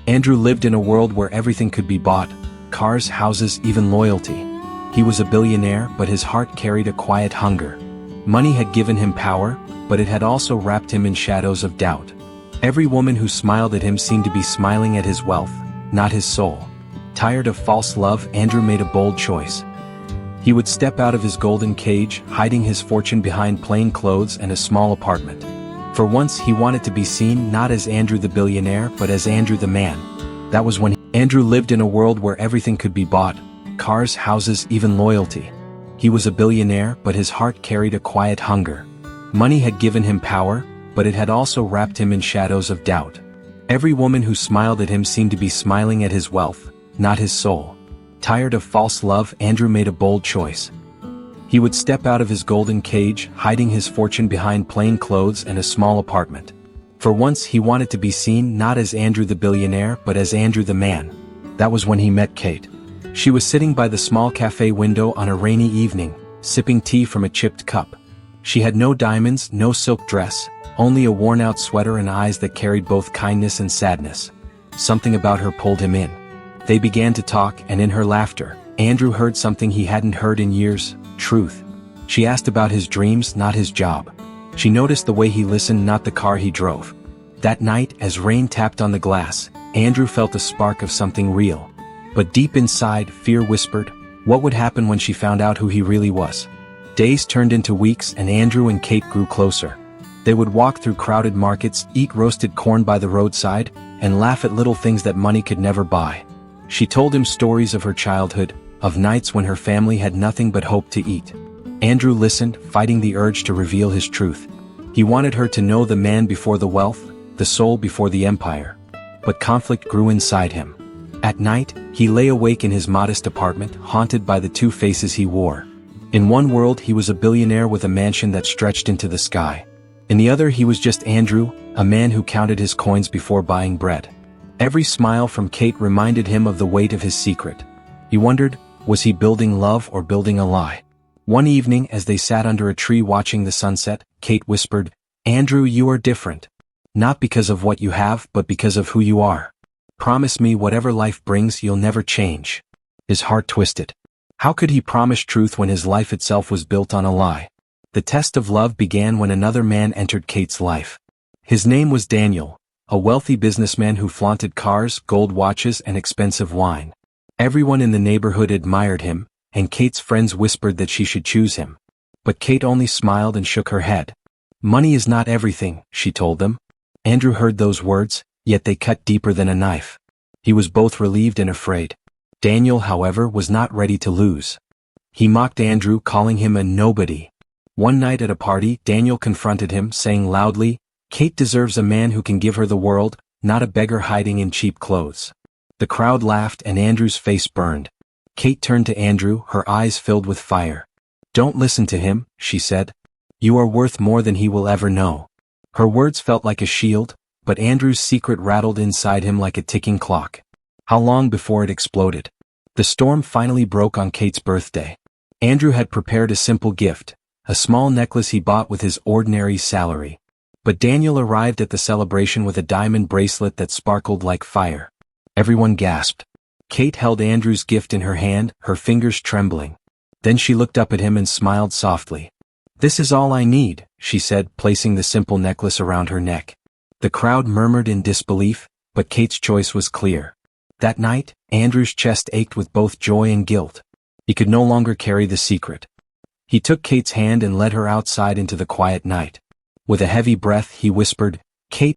Andrew lived in a world where everything could be bought: cars, houses, even loyalty. He was a billionaire, but his heart carried a quiet hunger. Money had given him power, but it had also wrapped him in shadows of doubt. Every woman who smiled at him seemed to be smiling at his wealth, not his soul. Tired of false love, Andrew made a bold choice. He would step out of his golden cage, hiding his fortune behind plain clothes and a small apartment. For once he wanted to be seen not as Andrew the billionaire, but as Andrew the man. That was when Andrew lived in a world where everything could be bought: cars, houses, even loyalty. He was a billionaire, but his heart carried a quiet hunger. Money had given him power, but it had also wrapped him in shadows of doubt. Every woman who smiled at him seemed to be smiling at his wealth, not his soul. Tired of false love, Andrew made a bold choice. He would step out of his golden cage, hiding his fortune behind plain clothes and a small apartment. For once he wanted to be seen not as Andrew the billionaire, but as Andrew the man. That was when he met Kate. She was sitting by the small cafe window on a rainy evening, sipping tea from a chipped cup. She had no diamonds, no silk dress, only a worn-out sweater and eyes that carried both kindness and sadness. Something about her pulled him in. They began to talk, and in her laughter, Andrew heard something he hadn't heard in years: truth. She asked about his dreams, not his job. She noticed the way he listened, not the car he drove. That night, as rain tapped on the glass, Andrew felt a spark of something real. But deep inside, fear whispered, what would happen when she found out who he really was? Days turned into weeks, and Andrew and Kate grew closer. They would walk through crowded markets, eat roasted corn by the roadside, and laugh at little things that money could never buy. She told him stories of her childhood, of nights when her family had nothing but hope to eat. Andrew listened, fighting the urge to reveal his truth. He wanted her to know the man before the wealth, the soul before the empire. But conflict grew inside him. At night, he lay awake in his modest apartment, haunted by the two faces he wore. In one world he was a billionaire with a mansion that stretched into the sky. In the other he was just Andrew, a man who counted his coins before buying bread. Every smile from Kate reminded him of the weight of his secret. He wondered, was he building love or building a lie? One evening, as they sat under a tree watching the sunset, Kate whispered, Andrew, you are different. Not because of what you have, but because of who you are. Promise me whatever life brings, you'll never change. His heart twisted. How could he promise truth when his life itself was built on a lie? The test of love began when another man entered Kate's life. His name was Daniel, a wealthy businessman who flaunted cars, gold watches, and expensive wine. Everyone in the neighborhood admired him, and Kate's friends whispered that she should choose him. But Kate only smiled and shook her head. Money is not everything, she told them. Andrew heard those words, yet they cut deeper than a knife. He was both relieved and afraid. Daniel, however, was not ready to lose. He mocked Andrew, calling him a nobody. One night at a party, Daniel confronted him, saying loudly, Kate deserves a man who can give her the world, not a beggar hiding in cheap clothes. The crowd laughed and Andrew's face burned. Kate turned to Andrew, her eyes filled with fire. Don't listen to him, she said. You are worth more than he will ever know. Her words felt like a shield, but Andrew's secret rattled inside him like a ticking clock. How long before it exploded? The storm finally broke on Kate's birthday. Andrew had prepared a simple gift, a small necklace he bought with his ordinary salary. But Daniel arrived at the celebration with a diamond bracelet that sparkled like fire. Everyone gasped. Kate held Andrew's gift in her hand, her fingers trembling. Then she looked up at him and smiled softly. This is all I need, she said, placing the simple necklace around her neck. The crowd murmured in disbelief, but Kate's choice was clear. That night, Andrew's chest ached with both joy and guilt. He could no longer carry the secret. He took Kate's hand and led her outside into the quiet night. With a heavy breath, he whispered, Kate,